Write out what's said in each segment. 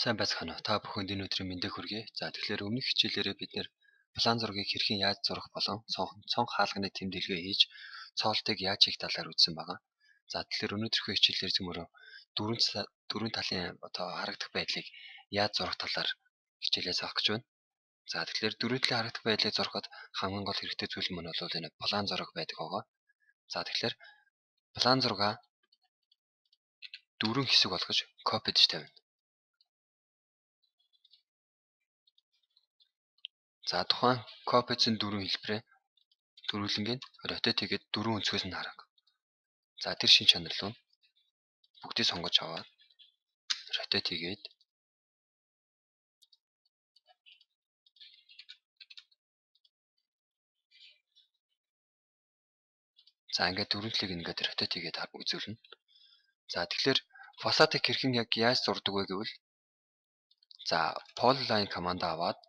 Сайн байцгаана уу? Та бүхэнд энэ өдрийн мэндийг хүргэе. За тэгэхээр өмнөх хичээлээрээ бид нэр план зургийг хэрхэн яаж зурах болон цонх хаалганы тэмдэглэгээ хийж цоолтыг яаж хийх талаар үзсэн байгаа. За тэгэхээр өнөөдрийнхөө хичээлээр зөвмөрөө дөрвөн талын харагдах байдлыг яаж зурах талаар хичээлээ заах гэж байна. За тэгэхээр дөрвөн талын харагдах байдлыг зурхад хамгийн гол хэрэгтэй зүйл мань бол энэ план зураг байдаг байгаа. За тэгэхээр план зургаа дөрвөн хэсэг болгож копиж тавина. За тухайн копицын дөрвөн хэлбэрээ дөрвөлнгийн ротет хийгээд дөрвөн өнцгөөс нь хараг. За тэр шин чанар руу бүгдийг сонгож аваад ротет хийгээд за ингээд дөрвөлтлийг ингээд ротет хийгээд үзүүлнэ. За тэгэхээр фасадыг хэрхэн яг яаж зурдаг вэ гэвэл за polyline команд аваад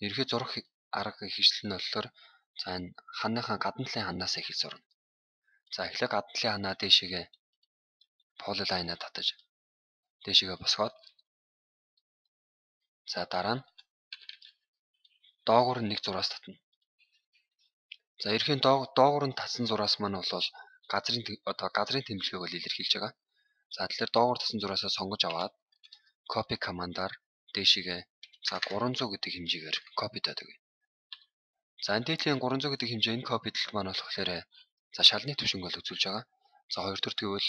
ерхий зурах арга хэрэгсэл нь болохоор за энэ ханыхаа гадна талын ханаас их зурна. За эхлээд гадна талын ханаа дээшээгээ polyline-а татаж дээшээгээ босгоод за дараа нь доогуур нэг зураас татна. За ерхийн доогуур нь татсан зураас маань бол газрын тэмдэглэгийг бол илэрхийлж байгаа. За тэгэхээр доогуур татсан зураасаа сонгож аваад copy командаар дээшээгээ за 300 гэдэг хэмжээгээр copy дадаг. За энэ дээдлийн 300 гэдэг хэмжээ энэ copy-длт маань болохоор за шалны түвшинг бол үзүүлж байгаа. За хоёрдугаар гэвэл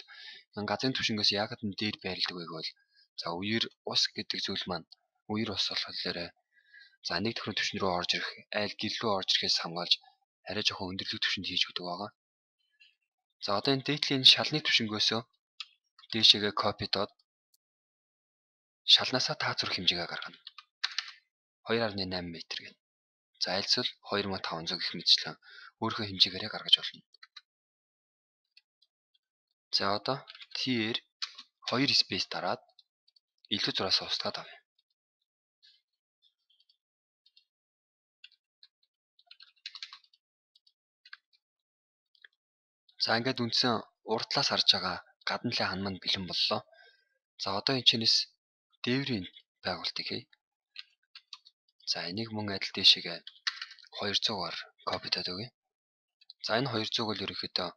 энэ газрын түвшингээс яагаад энэ дээр байрладаг вэ гэвэл за үеэр ус гэдэг зүйл маань үеэр ус болохоор за нэг төхрийн түвшин рүү орж ирэх, айл гэрэл рүү орж ирэхээс хамгаалж арай жоохон өндөрлөг түвшинд хийж өгдөг байгаа. За одоо энэ дээдлийн шалны түвшингөөсөө дээшээгээ copy доод шалнаасаа таа зурх хэмжээгээ гаргана. 2.8 м гэнэ. За альцвал 2500 гэх мэтчлэн өөрийнхөө хэмжээгээрээ гаргаж болно. За одоо T-ээр 2 space дараад илүү зураасаа устгаад авъя. За ингээд үндсэн уртлаас харж байгаа гадна талын хан маань бэлэн боллоо. За одоо энэ чинээс дээврийн байгуултыг хий. За энийг мөн адил дээшээгээ 200-аар copy тавьдаг. За энэ 200-г бол ерөнхийдөө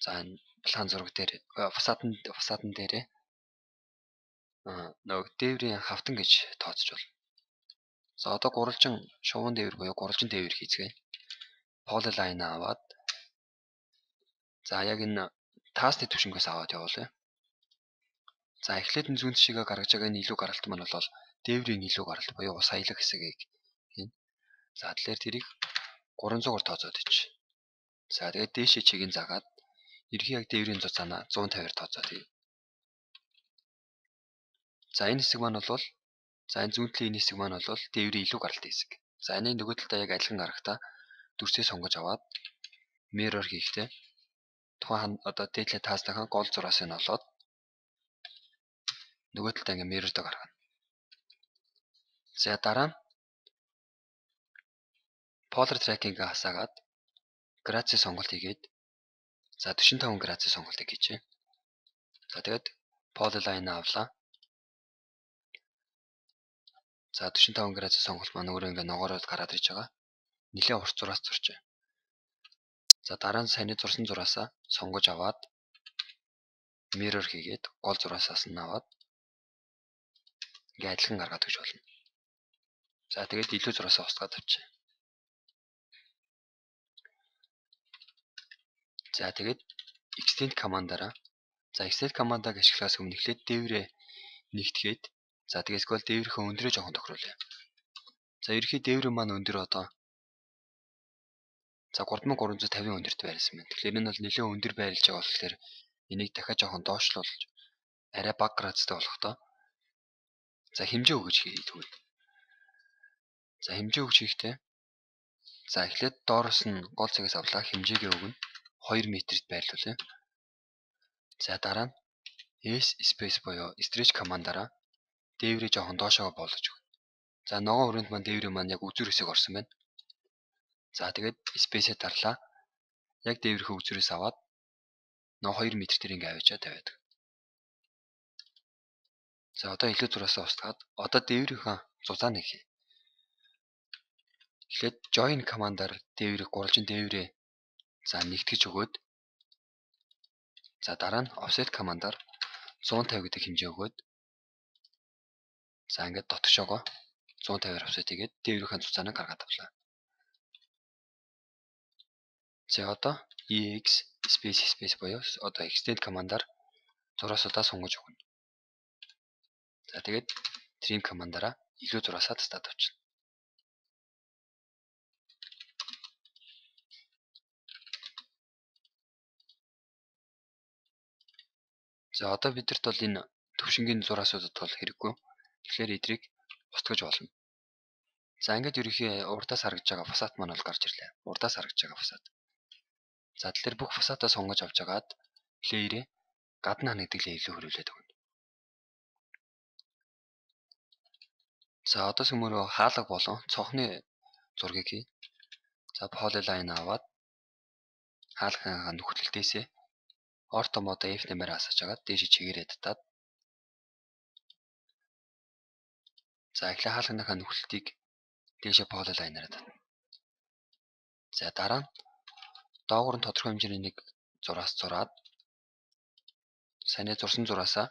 за энэ план зураг дээр фасадн дээрээ нөгөө дээврийн хавтан гэж тооцож байна. За одоо гурвалжин шувуун дээвэр буюу гурвалжин дээвэр хийцгээе. Polyline аваад за яг энэ таасны түвшингээс аваад явуулъя. За эхлээд энэ зүүн тишээгээ гаргаж байгаа энэ илүү гаралт маань бол дээврийн илүү гаралт буюу ус аялах хэсгийг хийн. За тэгэхээр тэрийг 300-аар тооцоод ич. За тэгээд дээшээ чигийг заагаад ерхий яг дээврийн зузаанаа 150-аар тооцоод хий. За энэ хэсэг маань бол за энэ зүүн талын энэ хэсэг маань бол дээврийн илүү гаралтай хэсэг. За энэ нөгөө талдаа яг адилхан гарахтаа дүрсээ сонгож аваад mirror хийхдээ тухайн одоо дээдлээ таасныхаа гол зураас нь олоод нөгөө талдаа ингээ mirror-д гаргана. За дараа нь polar tracking-г хасаагаад градусын сонголт хийгээд за 45 градусын сонголтыг хийжээ. За тэгээд polyline авлаа. За 45 градусын сонголт маань өөрөө ингээ ногоороод гараад ирж байгаа. Нилээн урт зураас зурчээ. За дараа нь саяны зурсан зураасаа сонгож аваад mirror хийгээд гол зураасаас нь аваад ингээ адилхан гаргаад өгч болно. За тэгээд илүү зураасаа устгаад авчээ. За тэгээд extend командаараа за extend командыг ашиглахаас өмнө эхлээд дээврээ нэгтгээд за тэгээс гол дээврийнхээ өндрөө жоохон тохируулъя. За ерхий дээврийн маань өндөр одоо за 3350 өндөрт байрласан байна. Тэгэхээр энэ бол нэлээд өндөр байрлаж байгаа болохоор энийг дахиад жоохон доошлуулж арай бага градустай болгохдоо за хэмжээ өгөж хийгдвэл. За хэмжээ өгч хийхдээ за эхлээд доороос нь гол цагаас авлаа хэмжээгээ өгнө. 2 м-т байрлуулъя. За дараа нь S space буюу stretch командаараа дээврээ жоохон доошоо болгож өгнө. За ногоон хүрээнд маань дээврийн маань яг үзүр хэсэг орсон байна. За тэгээд space-ээ дарлаа. Яг дээврийнхээ үзүрээс аваад 2 м дээр ингээ авчиад тавиад. За одоо илүү зураасаа устгаад одоо дээврийнхаа зузааныг хий. Тэгэхэд join command-аар дээврийг гурвалжин дээврээ за нэгтгэж өгөөд за дараа нь offset command-аар 150 гэдэг хэмжээ өгөөд за ингээд дотгошоогоо 150-аар offset хийгээд дээврийнхаа зузааныг гаргаад авлаа. За одоо ex space буюу одоо extend command-аар зураасуудаа сунгаж өгнө. За тэгээд trim command-аараа илүү зураасаа тастаад авчихна. За одоо бидэрт бол энэ төвшингийн зураасуудад бол хэрэггүй. Тэгэхээр эдрийг устгаж болно. За ингээд ерөнхий урдаас харагдж байгаа фасад маань бол гарч ирлээ. Урдаас харагдж байгаа фасад. За тэгэхээр бүх фасадаа сонгож авч агаад layer-ээ гадна ханагдаг layer рүү хөрвүүлээд өгнө. За одоос өмнө хаалга болон цонхны зургийг хий. За polyline аваад хаалгынхаа нүхтэлтээсээ ortho mode F нэмээр асаж агаад дээш чигээрээ татаад за эхлээ хаалгынхаа нүхтэлтийг дээшээ polyline-аар татна. За дараа нь доогуур нь тодорхой хэмжээний нэг зураас зураад саний зурсан зураасаа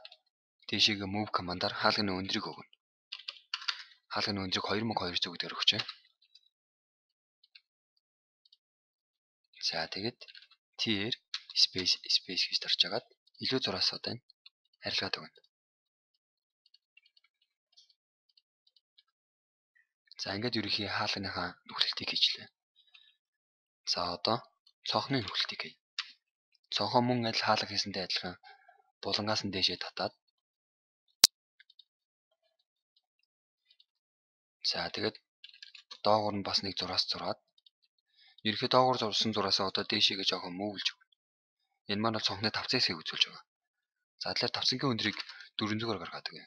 дээшээгээ move command-аар хаалганы өндрийг өгнө. Хаалганы өндрийг 2200 гэдгээр өгчээ. За тэгээд TR space гэж тарж агаад илүү зураасуудаа арилгаад өгнө. За ингээд ерөнхий хаалганыхаа нүхтэлтийг хийжлээ. За одоо цонхны нүхтэлтийг хий. Цонхоо мөн адил хаалга хийсэнтэй адилхан булангаас нь дээшээ татаад за тэгээд доогуур нь бас нэг зураас зураад ерөнхий доогуур зурсан зураасаа одоо дээшээгээ жоохон мөвлж өгнө. Энэ маань бол цонхны тавцыг үзүүлж байгаа. За тэгэхээр тавцангийн өндрийг 400-аар гаргаад өгье.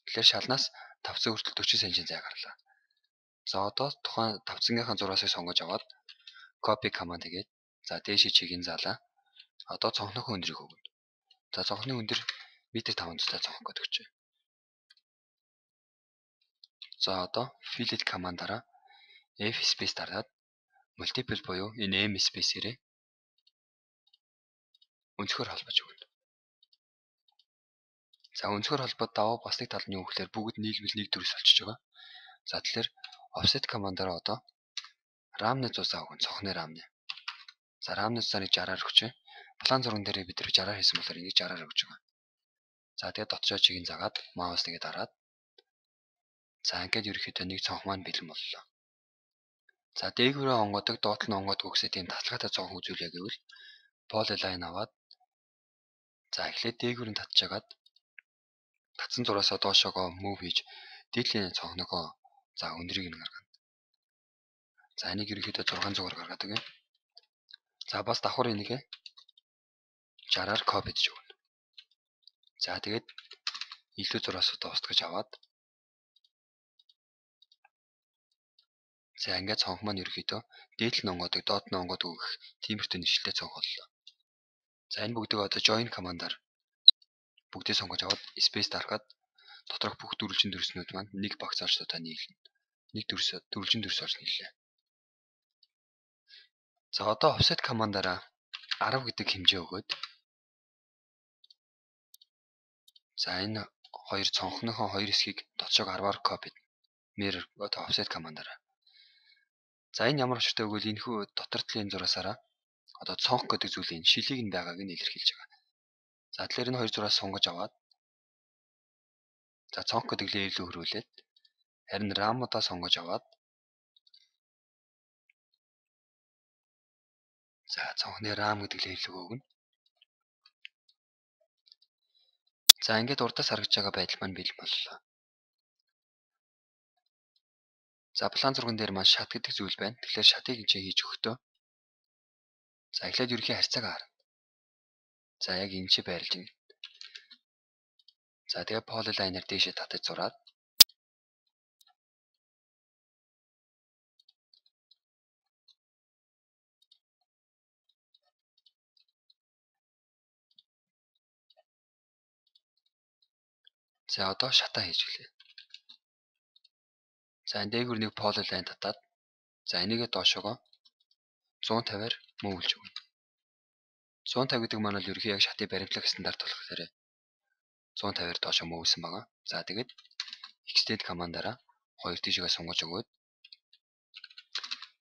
Тэгэхээр шалнаас тавцан хүртэл 40 см зай гарлаа. За одоо тухайн тавцангийнхаа зураасыг сонгож аваад copy command хийгээд за дээшээ чигийн заалаа. Одоо цонхныхоо өндрийг өгнө. За цонхны өндөр метр 500-тай цонх гэдэг өгчээ. За одоо fillet command-аараа F space дараад multiple буюу энэ M space-ээрээ өнцгөр холбож өгнө. За өнцгөр холбоод даваа бас нэг тал нь юу гэхээр бүгд нийлбэл нэг төрөс болчихж байгаа. За тэгэхээр offset command-аараа одоо RAM-ны зузаа өгнө, цонхны RAM-ны. За RAM-ны зузааныг 60-аар өгчээ. План зурган дээр бид нар 60-аар хийсэн болохоор энийг 60-аар өгч байгаа. За тэгээд дотчоо чигийг загаад маус нэгээ дараад за ингээд ерөөхдөө нэг цонх маань бэлэн боллоо. За дээгүүрээ онгодог, доотлол нь онгодог гэсэн тийм татлагаатай цонх үзүүлээ гэвэл polyline аваад за эхлээд дээгүүр нь татчихагаад татсан зураасаа доошоогоо move хийж дийлэн цонхныхоо за өндрийг нь гаргана. За энийг ерөөхдөө 600-аар гаргаад өгье. За бас давхар энийг 60-аар copy хийж өгнө. За тэгээд илүү зураасуудаа устгаж аваад за ингээд цонх маань ерөөхдөө дээдлэн онгодог, доод нь онгодог гэх тиймэрхүү нэршилтэй цонх боллоо. За энэ бүгдийг одоо join command-аар бүгдээ сонгож аваад space дарахад доторх бүх дөрвөлжин дүрснүүд маань нэг багц орчтой нийлнэ. Нэг дөрвөлжин дүрс орж нийллээ. За одоо offset command-аараа 10 гэдэг хэмжээ өгөөд за энэ хоёр цонхныхоо хоёр хэсгийг дотшоог 10-аар copy mirror одоо offset command-аараа. За энэ ямар учиртай вэ гэвэл энэхүү дотор талын зураасаараа одоо цонх гэдэг зүйлийн шилийг нь байгааг нь илэрхийлж байгаа. За тэгэхээр энэ хоёр зураас сонгож аваад за цонх гэдэг layer рүү хөрвүүлээд харин RAM-удаа сонгож аваад за цонхны RAM гэдэг layer рүү өгнө. За ингээд урдаас харагдж байгаа байдал маань бэлэн боллоо. За план зурган дээр маань шат гэдэг зүйл байна. Тэгэхээр шатыг энэ хийж өгөхдөө за эхлээд ерөнхий харьцааг харна. За яг энэ чи байрлаж байна. За тэгээ polyline-аар дээшээ татаж зураад За одоо шатаа хийж гэлээ. За энэ дээгүүр нэг полилайн татаад за энийгээ доошоогоо 150-аар мөвлж өгнө. 150 гэдэг маань бол ерөнхий яг шатын баримтлах стандарт болохоор 150-аар доошоо мөвсөн байгаа. За тэгээд extend командаараа хоёр тийшээ сунгаж өгөөд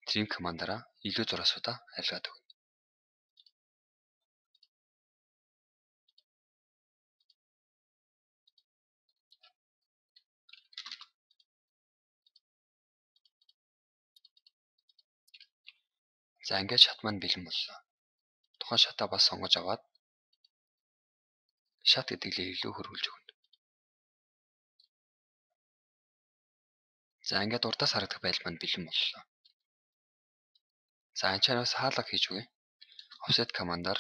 trim командаараа илүү зураасуудаа арилгаад өгнө. За ингээд шат маань бэлэн боллоо. Тухайн шатаа бас сонгож аваад шат гэдэг лээ илүү хөрвүүлж өгнө. За ингээд урдаас харагдах байдал маань бэлэн боллоо. За энэ чанаас хаалга хийж өгье. Offset командаар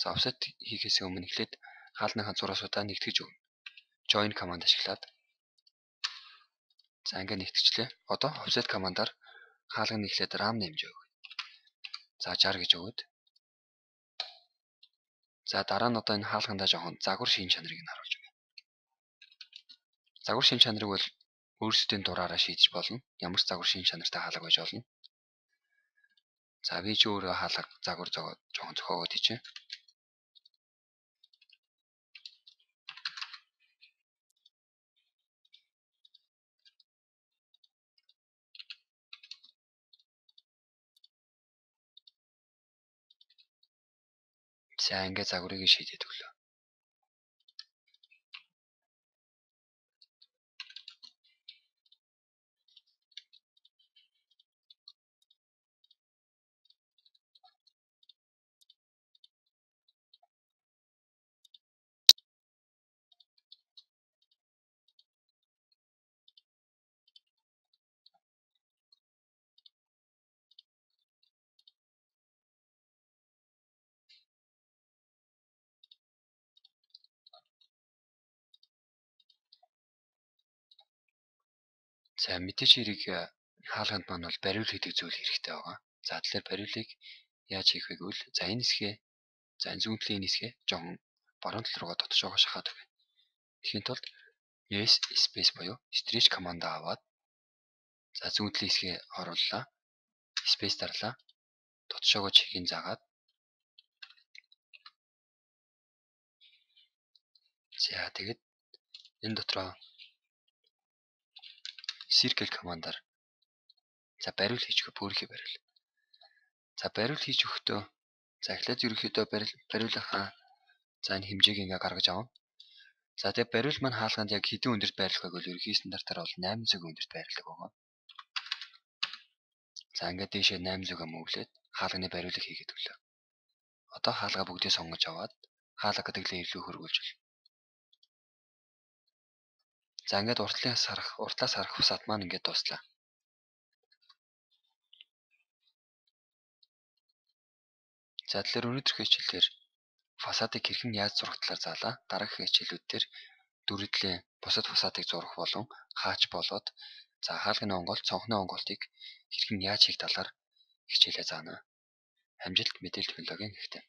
за offset хийхээс өмнө эхлээд хаалгынхаа зураасуудаа нэгтгэж өгнө. Join команд ашиглаад за ингээд нэгтгчлээ. Одоо offset командаар хаалга нь эхлээд RAM нэмж өгье. За 60 гэж өгөөд за дараа нь одоо энэ хаалгандаа жоохон загвар шин чанарыг нь харуулж өгье. Загвар шин чанарыг бол өөрсдийн дураараа шийдэж болно. Ямар ч загвар шин чанартай хаалга байж болно. За би ч өөрөө хаалга загвар жоохон зохиогоод хийчихье. За ингээд загварыг шийдээд өглөө. За мэдээч хэрэг хаалганд маань бол бариул гэдэг зүйл хэрэгтэй байгаа. За тэгэхээр бариулыг яаж хийх вэ гэвэл за энэ хэсгээ за энэ зүүнтлийн хэсгээ жоохон баруун тал руугаа дотшоогоо шахаад өгье. Тэгэхийн тулд yes space буюу stretch командаа аваад за зүүнтлийн хэсгээ орууллаа. Space дарлаа. Дотшоогоо чихийг заагаад за тэгээд энэ дотроо circle командаар за бариул хийж өгөх бүрхий бариул. За бариул хийж өгөхдөө за эхлээд ерөнхийдөө бариулынхаа за энэ хэмжээг ингээ гаргаж авна. За тэгээд бариул маань хаалганд яг хэдэн өндөрт байрлах вэ гэвэл ерөнхий стандартаар бол 800 өндөрт байрладаг байгаа. За ингээд дээшээ 800-аа мөвлөөд хаалганы бариулыг хийгээд өглөө. Одоо хаалгаа бүгдээ сонгож аваад хаалга гэдэг лээ илүү хөрвүүлж байна. За ингээд уртлаас харах фасад маань ингээд дуслаа. За тэгэхээр өнөөдрийн хичээлээр фасадыг хэрхэн яаж зурах талаар заалаа. Дараагийн хичээлүүд дээр дөрвөлээ бусад фасадыг зурах болон хаач болоод за хаалганы онголт, цонхны онголтыг хэрхэн яаж хийх талаар хичээлээ заана. Амжилт мэдээлэл технологийн хэрэгтэй.